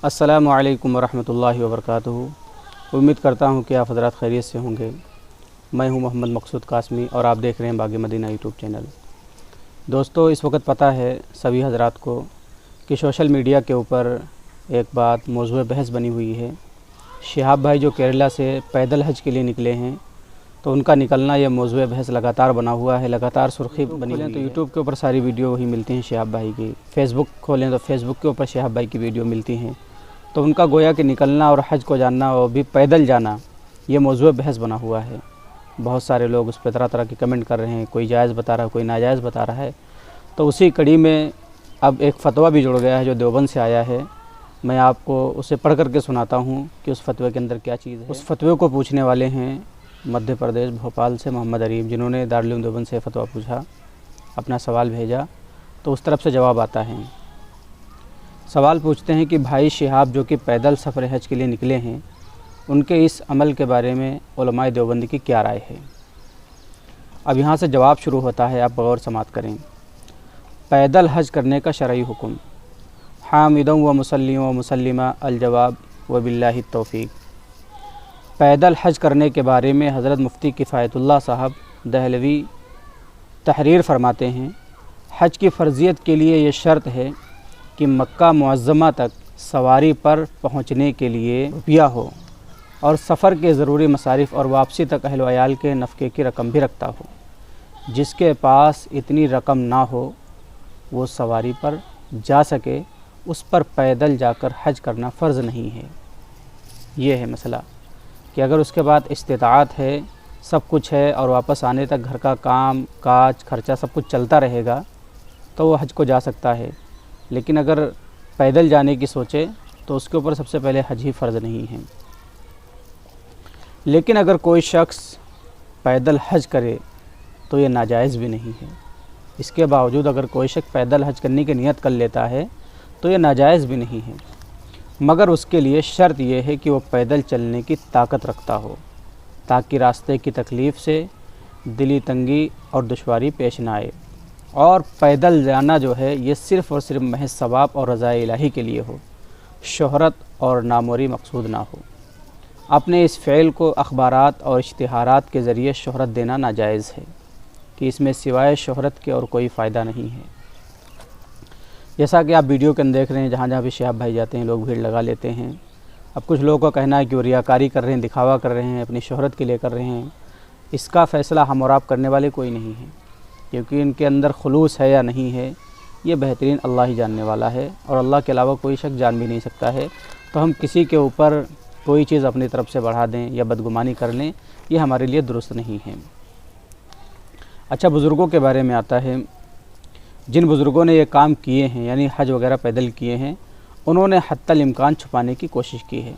अस्सलामु अलैकुम वरहमतुल्लाहि वबरकातुहू। उम्मीद करता हूँ कि आप हज़रात खैरियत से होंगे। मैं हूँ मोहम्मद मकसूद कासमी और आप देख रहे हैं बाग़ मदीना यूट्यूब चैनल। दोस्तों, इस वक्त पता है सभी हज़रात को कि सोशल मीडिया के ऊपर एक बात मौज़ूए बहस बनी हुई है। शिहाब भाई जो केरला से पैदल हज के लिए निकले हैं, तो उनका निकलना यह मौज़ूए बहस लगातार बना हुआ है, लगातार सुर्खी बनी हुई है। तो यूट्यूब के ऊपर सारी वीडियो वही मिलती हैं शिहाब भाई की, फ़ेसबुक खोलें तो फेसबुक के ऊपर शिहाब भाई की वीडियो मिलती हैं। तो उनका गोया कि निकलना और हज को जाना और भी पैदल जाना, ये मौज़ूए बहस बना हुआ है। बहुत सारे लोग उस पर तरह तरह के कमेंट कर रहे हैं, कोई जायज़ बता रहा है, कोई नाजायज़ बता रहा है। तो उसी कड़ी में अब एक फ़तवा भी जुड़ गया है जो देवबंद से आया है। मैं आपको उसे पढ़ करके सुनाता हूँ कि उस फतवे के अंदर क्या चीज़ है। उस फतवे को पूछने वाले हैं मध्य प्रदेश भोपाल से मोहम्मद अरीब, जिन्होंने दारुल उलूम देवबंद से फतवा पूछा, अपना सवाल भेजा। तो उस तरफ से जवाब आता है। सवाल पूछते हैं कि भाई शिहाब जो कि पैदल सफ़र हज के लिए निकले हैं, उनके इस अमल के बारे में उलमाए देवबंद की क्या राय है। अब यहाँ से जवाब शुरू होता है, आप गौर समात करें। पैदल हज करने का शरई हुक्म। हामिदों व मुसल्लियों व मुसल्लिमा अल-जवाब व बिल्लाहि तौफ़ीक़। पैदल हज करने के बारे में हज़रत मुफ्ती किफ़ायतुल्लाह साहब दहलवी तहरीर फरमाते हैं, हज की फ़र्ज़ियत के लिए ये शर्त है कि मक्का मुअज़्ज़मा तक सवारी पर पहुँचने के लिए रुपया हो और सफ़र के ज़रूरी मसारिफ़ और वापसी तक अहल व अयाल के नफ़क़े की रकम भी रखता हो। जिसके पास इतनी रकम ना हो वो सवारी पर जा सके, उस पर पैदल जाकर हज करना फ़र्ज़ नहीं है। ये है मसला कि अगर उसके बाद इस्तिताअत है, सब कुछ है और वापस आने तक घर का काम काज खर्चा सब कुछ चलता रहेगा, तो वो हज को जा सकता है। लेकिन अगर पैदल जाने की सोचे तो उसके ऊपर सबसे पहले हज ही फ़र्ज़ नहीं है। लेकिन अगर कोई शख्स पैदल हज करे तो ये नाजायज़ भी नहीं है। इसके बावजूद अगर कोई शख्स पैदल हज करने की नियत कर लेता है तो ये नाजायज़ भी नहीं है, मगर उसके लिए शर्त यह है कि वो पैदल चलने की ताकत रखता हो, ताकि रास्ते की तकलीफ़ से दिली तंगी और दुश्वारी पेश ना आए। और पैदल जाना जो है ये सिर्फ़ और सिर्फ महज सवाब और रज़ाए इलाही के लिए हो, शोहरत और नामोरी मकसूद ना हो। अपने इस फ़ेल को अखबारात और इश्तिहारात के ज़रिए शोहरत देना नाजायज़ है कि इसमें सिवाय शोहरत के और कोई फ़ायदा नहीं है। जैसा कि आप वीडियो के अंदर देख रहे हैं, जहाँ जहाँ भी शिहाब भाई जाते हैं लोग भीड़ लगा लेते हैं। अब कुछ लोगों का कहना है कि वो रियाकारी कर रहे हैं, दिखावा कर रहे हैं, अपनी शोहरत के लिए कर रहे हैं। इसका फ़ैसला हम और आप करने वाले कोई नहीं है, क्योंकि इनके अंदर खुलूस है या नहीं है ये बेहतरीन अल्लाह ही जानने वाला है, और अल्लाह के अलावा कोई शख्स जान भी नहीं सकता है। तो हम किसी के ऊपर कोई चीज़ अपनी तरफ से बढ़ा दें या बदगुमानी कर लें, ये हमारे लिए दुरुस्त नहीं है। अच्छा, बुज़ुर्गों के बारे में आता है। जिन बुज़ुर्गों ने ये काम किए हैं, यानी हज वगैरह पैदल किए हैं, उन्होंने हत्तल इम्कान छुपाने की कोशिश की है,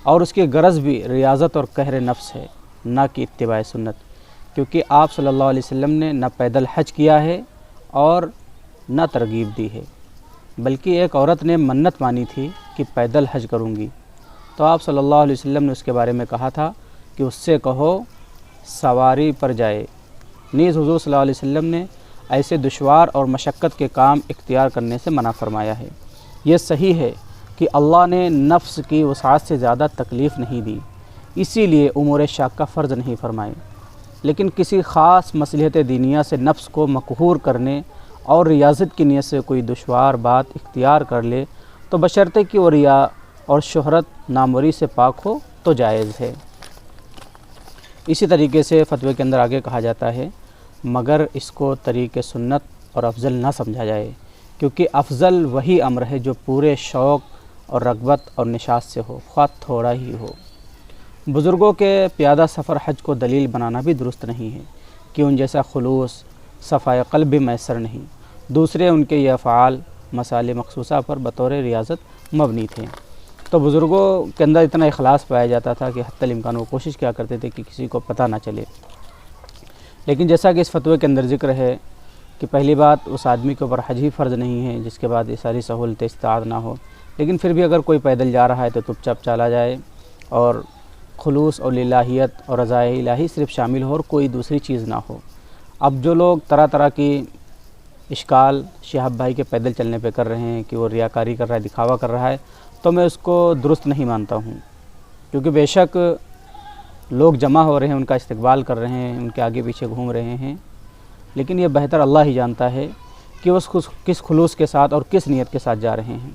और उसकी गरज़ भी रियाज़त और कहर नफ्स है, ना कि इत्तिबाए सुन्नत। क्योंकि आप सल्लल्लाहु अलैहि वसल्लम ने न पैदल हज किया है और न तरगीब दी है, बल्कि एक औरत ने मन्नत मानी थी कि पैदल हज करूँगी, तो आप सल्लल्लाहु अलैहि वसल्लम ने उसके बारे में कहा था कि उससे कहो सवारी पर जाए। नीज़ हुज़ूर सल्लल्लाहु अलैहि वसल्लम ने ऐसे दुश्वार और मशक्क़त के काम इख्तियार करने से मना फरमाया है। ये सही है कि अल्लाह ने नफ्स की वसाअत से ज़्यादा तकलीफ़ नहीं दी, इसीलिए उमूर शाक़ा फ़र्ज़ नहीं फरमाए। लेकिन किसी ख़ास मसलहत दीनिया से नफ्स को मक़हूर करने और रियाज़त की नीयत से कोई दुश्वार बात इख्तियार कर ले तो बशर्ते कि वो रिया और शोहरत नामोरी से पाक हो तो जायज़ है। इसी तरीके से फ़तवे के अंदर आगे कहा जाता है, मगर इसको तरीक़े सुन्नत और अफजल ना समझा जाए, क्योंकि अफजल वही अमर है जो पूरे शौक़ और रग़बत और निशात से हो, ख़्वाह थोड़ा ही हो। बुज़ुर्गों के प्यादा सफ़र हज को दलील बनाना भी दुरुस्त नहीं है कि उन जैसा खुलूस सफ़ाए क़ल्ब भी मैसर नहीं। दूसरे उनके ये अफ़आल मसाले मखसूसा पर बतौर रियाज़त मबनी थे। तो बुज़ुर्गों के अंदर इतना इखलास पाया जाता था कि हत्तल इम्कान वो कोशिश क्या करते थे कि किसी को पता ना चले। लेकिन जैसा कि इस फतवे के अंदर ज़िक्र है कि पहली बात उस आदमी के ऊपर हज ही फ़र्ज़ नहीं है जिसके बाद ये सारी सहूलतें इस्ताद ना हो। लेकिन फिर भी अगर कोई पैदल जा रहा है तो चुपचाप चला जाए, और खुलूस और लिल्लाहियत और रज़ाए इलाही सिर्फ़ शामिल हो और कोई दूसरी चीज़ ना हो। अब जो लोग तरह तरह की इश्काल शिहाब भाई के पैदल चलने पे कर रहे हैं कि वो रियाकारी कर रहा है, दिखावा कर रहा है, تو میں اس کو درست نہیں مانتا ہوں، کیونکہ بے شک لوگ جمع ہو رہے ہیں، ان کا استقبال کر رہے ہیں، ان کے آگے پیچھے گھوم رہے ہیں، لیکن یہ بہتر اللہ ہی جانتا ہے کہ وہ کس خلوص کے ساتھ اور کس نیت کے ساتھ جا رہے ہیں۔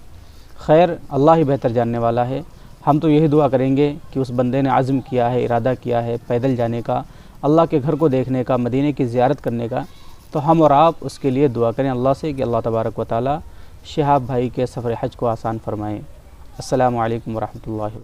خیر، اللہ ہی بہتر جاننے والا ہے۔ ہم تو یہی دعا کریں گے کہ اس بندے نے عزم کیا ہے، ارادہ کیا ہے پیدل جانے کا، اللہ کے گھر کو دیکھنے کا، مدینے کی زیارت کرنے کا، تو ہم اور آپ اس کے لیے دعا کریں اللہ سے کہ اللہ تبارک و تعالی شہاب بھائی کے سفر حج کو آسان فرمائیں۔ السلام علیکم ورحمۃ اللہ وبرکاتہ۔